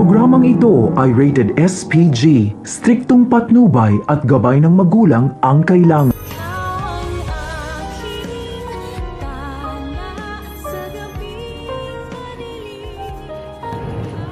Programang ito ay rated SPG, striktong patnubay at gabay ng magulang ang kailangan.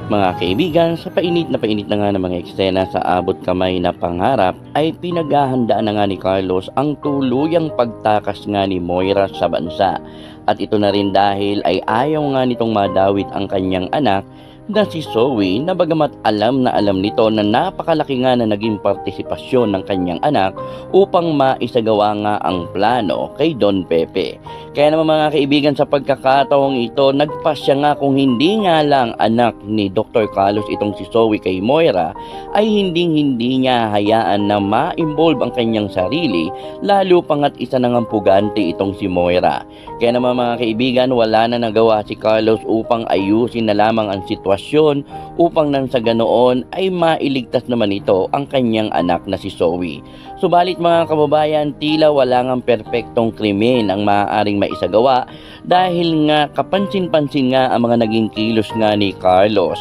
Mga kaibigan, sa painit na nga ng mga eksena sa abot kamay na pangarap ay pinaghahandaan na nga ni Carlos ang tuluyang pagtakas nga ni Moira sa bansa. At ito na rin dahil ay ayaw nga nitong madawit ang kanyang anak na si Zoe, na bagamat alam na alam nito na napakalaki nga na naging partisipasyon ng kanyang anak upang maisagawa nga ang plano kay Don Pepe. Kaya naman mga kaibigan, sa pagkakataong ito, nagpasya nga kung hindi nga lang anak ni Dr. Carlos itong si Zoe kay Moira, ay hindi niya hayaan na ma-involve ang kanyang sarili, lalo pangat isa nang pugante itong si Moira. Kaya naman mga kaibigan, wala na nagawa si Carlos upang ayusin na lamang ang sitwasyon upang nang sa ganoon ay mailigtas naman ito ang kanyang anak na si Zoe. Subalit mga kababayan, tila wala ngang perpektong krimen ang maaaring maisagawa dahil nga kapansin-pansin nga ang mga naging kilos nga ni Carlos.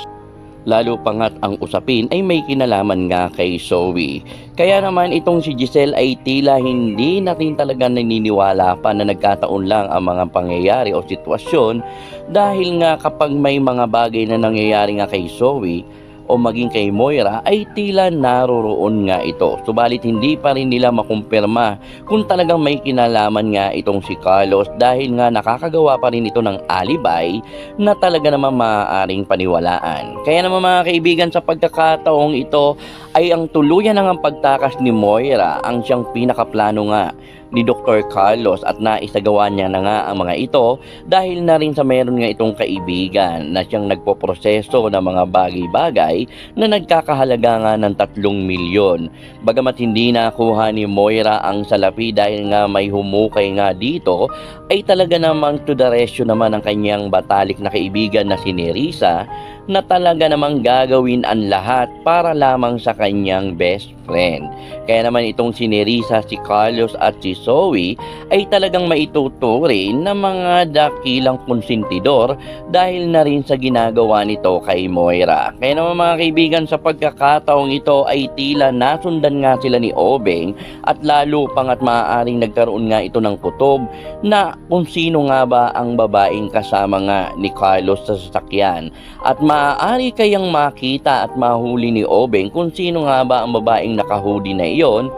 Lalo pangat ang usapin ay may kinalaman nga kay Zoe. Kaya naman itong si Giselle ay tila hindi natin talaga naniniwala pa na nagkataon lang ang mga pangyayari o sitwasyon, dahil nga kapag may mga bagay na nangyayari nga kay Zoe o maging kay Moira ay tila naroroon nga ito. Subalit hindi pa rin nila makumpirma kung talagang may kinalaman nga itong si Carlos, dahil nga nakakagawa pa rin ito ng alibay na talaga naman maaaring paniwalaan. Kaya naman mga kaibigan, sa pagkakataong ito ay ang tuluyan ng pagtakas ni Moira ang siyang pinakaplano nga ni Dr. Carlos, at naisagawa niya na nga ang mga ito dahil na rin sa meron nga itong kaibigan na siyang nagpoproseso ng mga bagay-bagay na nagkakahalaga nga ng 3 milyon. Bagamat hindi nakuha ni Moira ang salapi dahil nga may humukay nga dito, ay talaga namang to the rescue naman ang kanyang batalik na kaibigan na si Nerissa, na talaga namang gagawin ang lahat para lamang sa kanyang best friend. Kaya naman itong si Nerissa, si Carlos at si Zoe ay talagang maituturing na mga dakilang konsentidor dahil na rin sa ginagawa nito kay Moira. Kaya naman mga kaibigan, sa pagkakataong ito ay tila nasundan nga sila ni Obeng, at lalo pangat maaaring nagkaroon nga ito ng kutob na kung sino nga ba ang babaeng kasama nga ni Carlos sa sasakyan, at maaari kayang makita at mahuli ni Obeng kung sino nga ba ang babaeng nakahudi na iyon,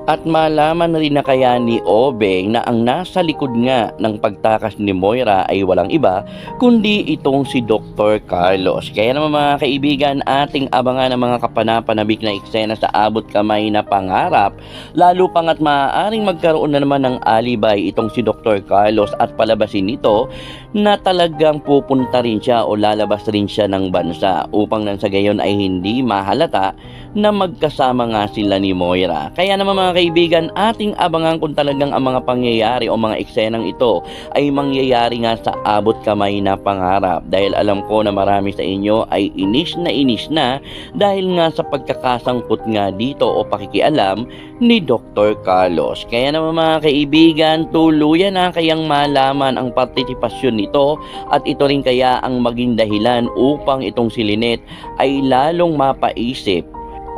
at malaman rin na kaya ni Obeng na ang nasa likod nga ng pagtakas ni Moira ay walang iba kundi itong si Dr. Carlos. Kaya naman mga kaibigan, ating abangan ang mga kapanapanabik na eksena sa abot kamay na pangarap, lalo pangat maaaring magkaroon na naman ng alibay itong si Dr. Carlos at palabasin nito na talagang pupunta rin siya o lalabas rin siya ng bansa upang nang sa gayon ay hindi mahalata na magkasama nga sila ni Moira. Kaya naman mga kaibigan, ating abangan kung talagang ang mga pangyayari o mga eksenang ito ay mangyayari nga sa abot kamay na pangarap, dahil alam ko na marami sa inyo ay inis na dahil nga sa pagkakasangkot nga dito o pakikialam ni Dr. Carlos. Kaya naman mga kaibigan, tuluyan na kayang malaman ang partisipasyon nito, at ito rin kaya ang maging dahilan upang itong si Lynette ay lalong mapaisip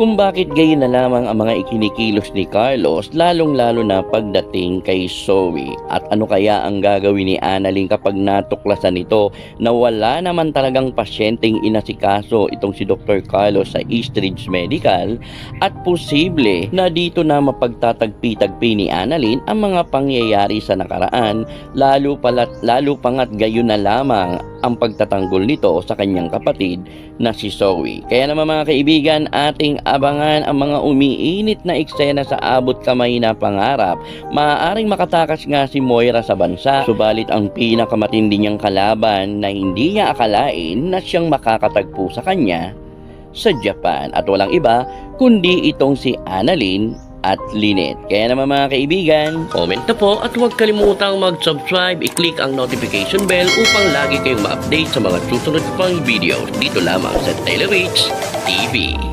kung bakit gayon na lamang ang mga ikinikilos ni Carlos, lalong-lalo na pagdating kay Zoe. At ano kaya ang gagawin ni Annalyn kapag natuklasan nito na wala naman talagang pasyenteng inasikaso itong si Dr. Carlos sa Eastridge Medical, at posible na dito na mapagtatagpi-tagpi ni Annalyn ang mga pangyayari sa nakaraan, lalo pangat gayon na lamang ang pagtatanggol nito sa kanyang kapatid na si Zoe. Kaya naman mga kaibigan, ating abangan ang mga umiinit na eksena sa abot kamay na pangarap. Maaaring makatakas nga si Moira sa bansa, subalit ang pinakamatindi niyang kalaban na hindi niya akalain na siyang makakatagpo sa kanya sa Japan, at walang iba kundi itong si Annalyn at Lynette. Kaya naman mga kaibigan, comment na po at huwag kalimutang mag-subscribe, i-click ang notification bell upang lagi kayong ma-update sa mga susunod pang videos dito lamang sa Taylor Rich TV.